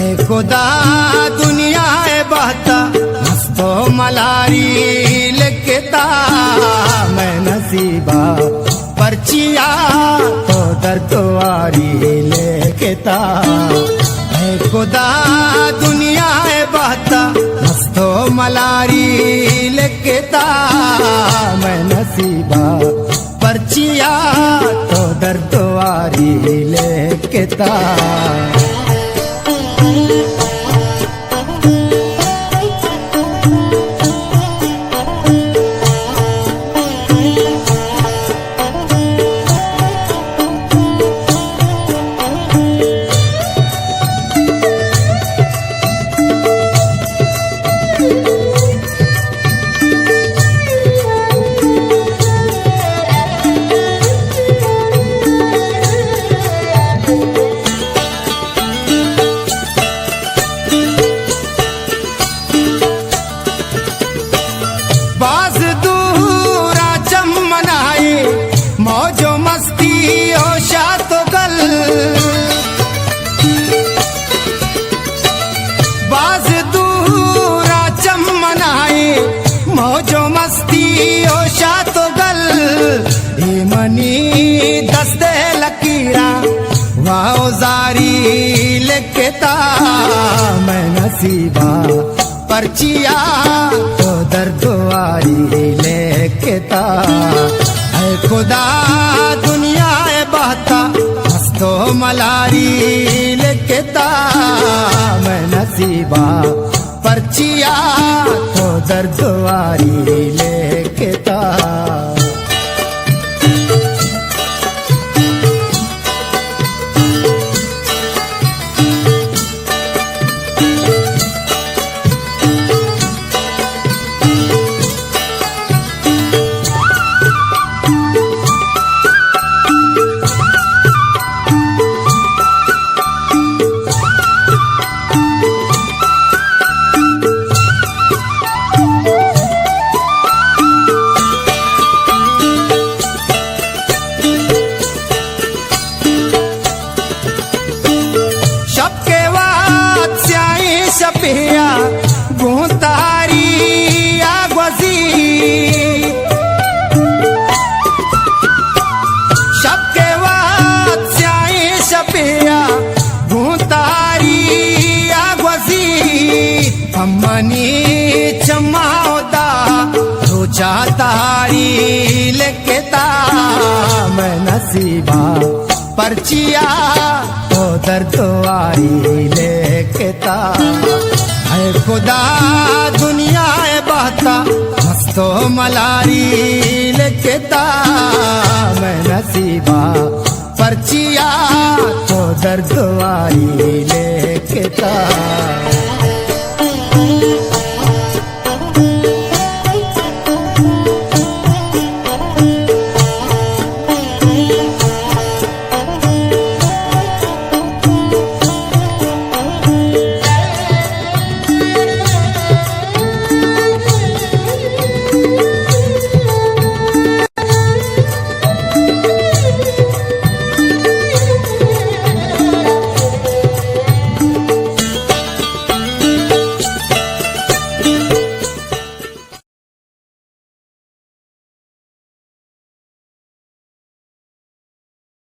है खुदा दुनिया है बहता मस्तो मलारी लिखता मैं नसीबा पर्चिया तो दर्दवारी लिखता है खुदा दुनिया है बहता मस्तो मलारी लिखता मैं नसीबा पर्चिया तो दर्दवारी लिखता। बाज दूरा चमनाए मौजो मस्ती होशा तो गल बाज दूरा चमनाए मौजो मस्ती होशा तो गल मनी दस्ते लकीरा वाओ जारी लिखता मैं नसीबा पर्चिया तो दर्दवारी लिखता है खुदा दुनिया है बहता मस्तो मलारी लिखता मैं नसीबा पर्चिया तो दर्दवारी लिखता। सपिया गुतारी आगवसी सबके वाद स्याई सपिया गुतारी आगवसी अम्मनी चमाओदा रोचा तारी लिखता मैं नसीबा पर्चिया तो दर्दवारी लिखता है खुदा दुनिया है बहता मस्तो मलारी लिखता मैं नसीबा पर्चिया तो दर्दवारी लिखता।